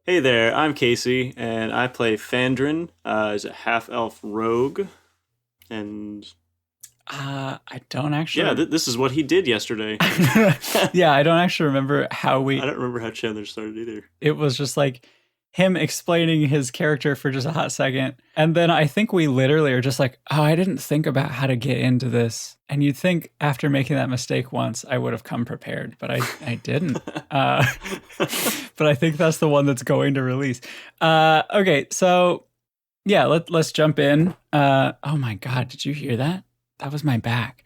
Hey there, I'm Casey, and I play Fandren as a half-elf rogue. And I don't yeah, actually. this is what he did yesterday. Yeah, I don't actually remember how I we. don't remember how Chandler started either. It was just like him explaining his character for just a hot second. And then I think we literally are just like, oh, I didn't think about how to get into this. And you'd think after making that mistake once, I would have come prepared, but I didn't. Uh, but I think that's the one that's going to release. Okay, so yeah, let's jump in. Oh my God, did you hear that? That was my back.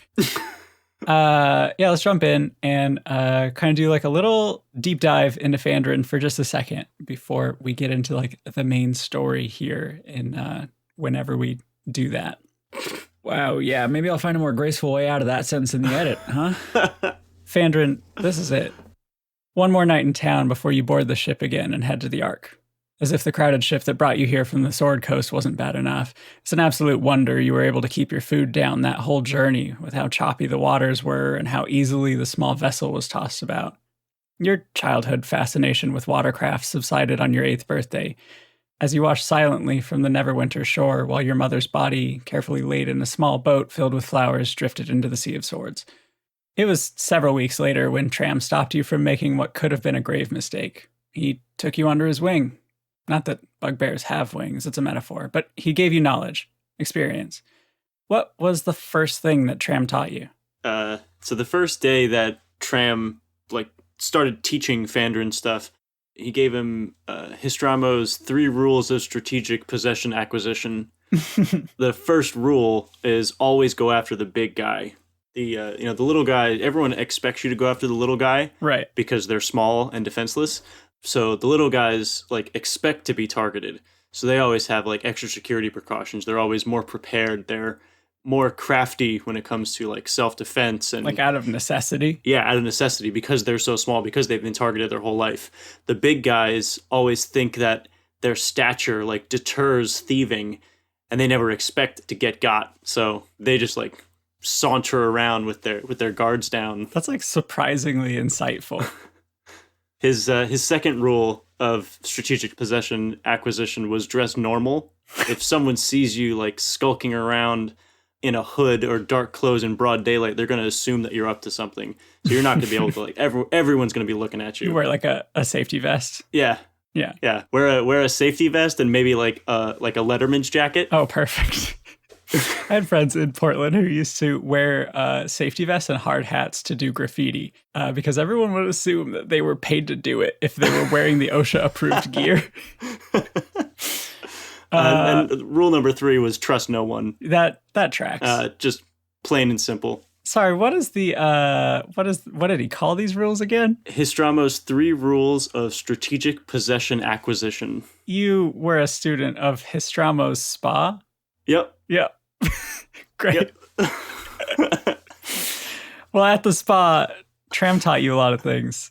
Yeah, let's jump in and kind of do like a little deep dive into Fandren for just a second before we get into like the main story here in whenever we do that. Wow, yeah, maybe I'll find a more graceful way out of that sentence in the edit, huh? Fandren, this is it. One more night in town before you board the ship again and head to the Ark. As if the crowded ship that brought you here from the Sword Coast wasn't bad enough. It's an absolute wonder you were able to keep your food down that whole journey with how choppy the waters were and how easily the small vessel was tossed about. Your childhood fascination with watercraft subsided on your 8th birthday as you watched silently from the Neverwinter shore while your mother's body, carefully laid in a small boat filled with flowers, drifted into the Sea of Swords. It was several weeks later when Tram stopped you from making what could have been a grave mistake. He took you under his wing. Not that bugbears have wings, it's a metaphor, but he gave you knowledge, experience. What was the first thing that Tram taught you? So the first day that Tram started teaching Fandren stuff, he gave him Histramo's 3 rules of strategic possession acquisition. The first rule is always go after the big guy. The little guy, everyone expects you to go after the little guy, Right. because they're small and defenseless. So the little guys expect to be targeted. So they always have extra security precautions. They're always more prepared. They're more crafty when it comes to self-defense and Out of necessity. yeah, out of necessity, because they're so small, because they've been targeted their whole life. The big guys always think that their stature deters thieving, and they never expect to get got. So they just saunter around with their guards down. That's surprisingly insightful. His second rule of strategic possession acquisition was dress normal. If someone sees you skulking around in a hood or dark clothes in broad daylight, they're going to assume that you're up to something. So you're not going to be able to everyone's going to be looking at you. You wear a safety vest. Yeah. Yeah. Yeah. Wear a safety vest and maybe a Letterman's jacket. Oh, perfect. I had friends in Portland who used to wear safety vests and hard hats to do graffiti because everyone would assume that they were paid to do it if they were wearing the OSHA-approved gear. And rule number 3 was trust no one. That tracks. Just plain and simple. Sorry, what did he call these rules again? Histramo's 3 rules of strategic possession acquisition. You were a student of Histramo's spa? Yep. Yeah. Great. Yep. Well, at the spa, Tram taught you a lot of things.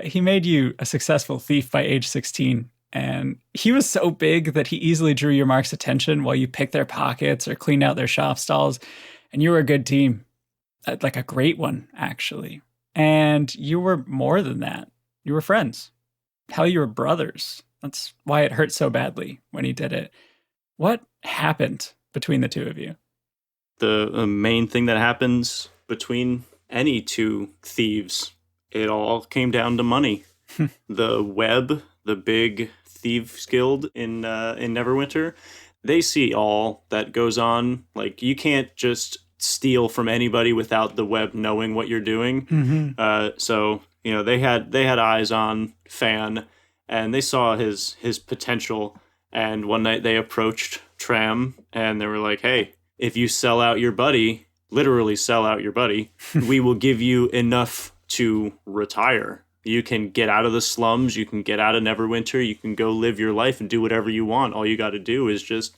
He made you a successful thief by age 16, and he was so big that he easily drew your mark's attention while you picked their pockets or cleaned out their shop stalls, and you were a good team. A great one, actually. And you were more than that. You were friends. Hell, you were brothers. That's why it hurt so badly when he did it. What happened between the two of you? The main thing that happens between any 2 thieves, it all came down to money. The Web, the big thieves guild in Neverwinter, they see all that goes on. You can't just steal from anybody without the Web knowing what you're doing. Mm-hmm. So they had eyes on Fan, and they saw his potential. And one night they approached Tram and they were like, hey, if you sell out your buddy, literally sell out your buddy, we will give you enough to retire. You can get out of the slums, you can get out of Neverwinter, you can go live your life and do whatever you want. All you got to do is just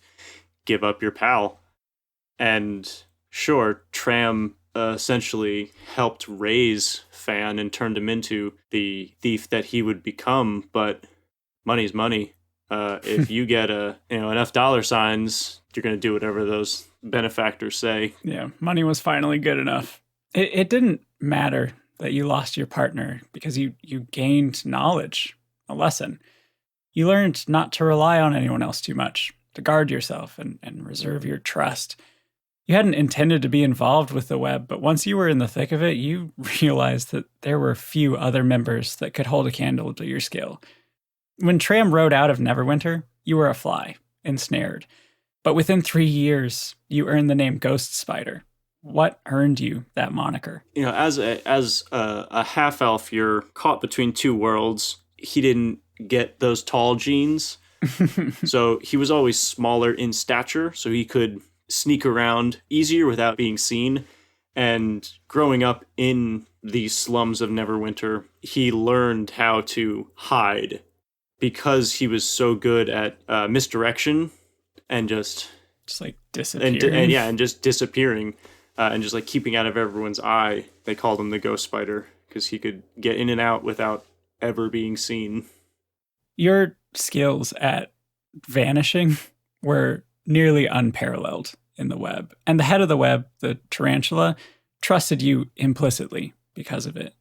give up your pal. And sure, Tram essentially helped raise Fan and turned him into the thief that he would become, but money's money. If you get enough dollar signs, you're going to do whatever those benefactors say. Yeah, money was finally good enough. It didn't matter that you lost your partner because you gained knowledge, a lesson. You learned not to rely on anyone else too much, to guard yourself and reserve your trust. You hadn't intended to be involved with the web, but once you were in the thick of it, you realized that there were few other members that could hold a candle to your skill. When Tram rode out of Neverwinter, you were a fly, ensnared. But within 3 years, you earned the name Ghost Spider. What earned you that moniker? You know, as a half elf, you're caught between two worlds. He didn't get those tall genes, so he was always smaller in stature, so he could sneak around easier without being seen. And growing up in the slums of Neverwinter, he learned how to hide because he was so good at misdirection and just like disappearing. and just disappearing. And just like keeping out of everyone's eye. They called him the Ghost Spider because he could get in and out without ever being seen. Your skills at vanishing were nearly unparalleled in the web. And the head of the web, the tarantula, trusted you implicitly because of it.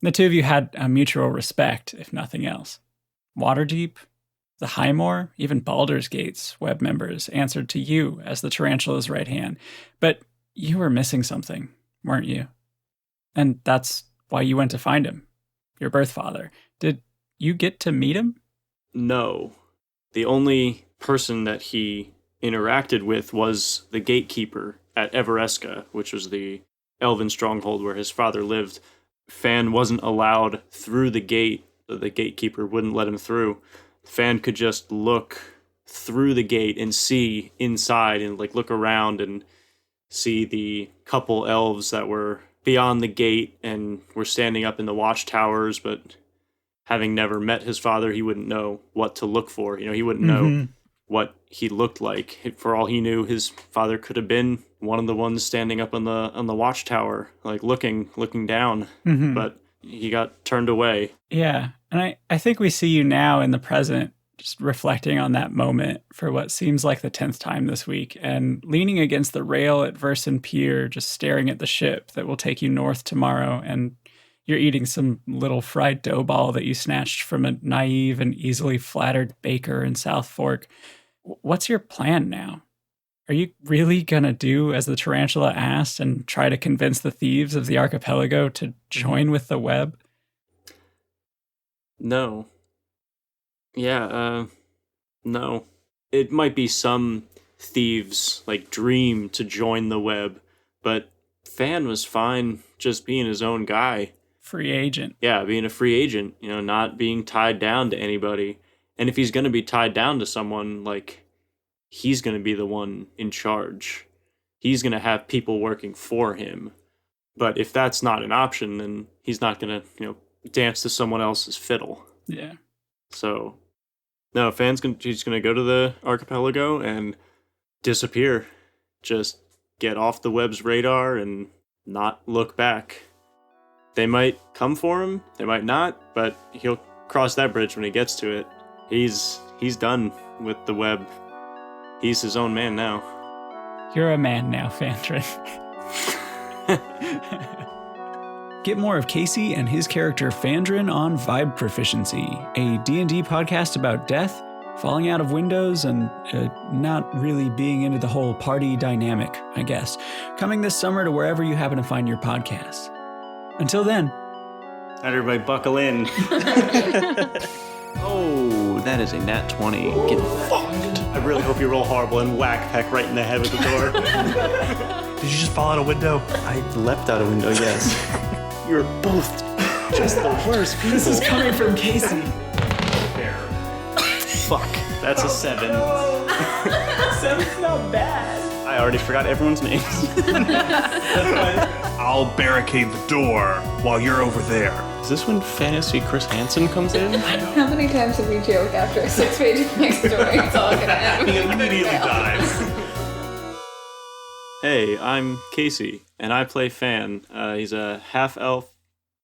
The two of you had a mutual respect, if nothing else. Waterdeep, the Highmoor, even Baldur's Gate's web members answered to you as the tarantula's right hand. But you were missing something, weren't you? And that's why you went to find him, your birth father. Did you get to meet him? No. The only person that he interacted with was the gatekeeper at Everesca, which was the elven stronghold where his father lived. Fan wasn't allowed through the gate. The gatekeeper wouldn't let him through. Fan could just look through the gate and see inside and like look around and see the couple elves that were beyond the gate and were standing up in the watchtowers, but having never met his father, he wouldn't know what to look for. You know, he wouldn't know what he looked like. For all he knew, his father could have been one of the ones standing up on the watchtower, like looking down. But he got turned away. Yeah, and I think we see you now in the present, just reflecting on that moment for what seems like the 10th time this week, and leaning against the rail at Versen Pier, just staring at the ship that will take you north tomorrow, and you're eating some little fried dough ball that you snatched from a naive and easily flattered baker in South Fork. What's your plan now? Are you really gonna do as the tarantula asked and try to convince the thieves of the archipelago to join with the web? No. No. It might be some thieves' like dream to join the web, but Fan was fine just being his own guy. Free agent. Yeah, being a free agent, you know, not being tied down to anybody. And if he's going to be tied down to someone, like, he's going to be the one in charge. He's going to have people working for him. But if that's not an option, then he's not going to, you know, dance to someone else's fiddle. Yeah. So, no, he's going to go to the archipelago and disappear. Just get off the web's radar and not look back. They might come for him, they might not, but he'll cross that bridge when he gets to it. He's done with the web. He's his own man now. You're a man now, Fandren. Get more of Casey and his character Fandren on Vibe Proficiency, a D&D podcast about death, falling out of windows, and not really being into the whole party dynamic, I guess. Coming this summer to wherever you happen to find your podcasts. Until then. Everybody buckle in. Oh, that is a nat 20. Get fucked. I really hope you roll horrible and whack Peck right in the head with the door. Did you just fall out a window? I leapt out a window, yes. You're both just the worst people. This is coming from Casey. Fuck. That's a 7. No. 7's not bad. I already forgot everyone's names. I'll barricade the door while you're over there. Is this when Fantasy Chris Hansen comes in? How many times have we joked after a 6-page next story? It's all gonna end. He immediately dies. Hey, I'm Casey, and I play Fan. He's a half-elf,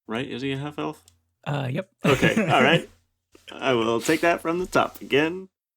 right? Is he a half-elf? Yep. Okay, all right. I will take that from the top again.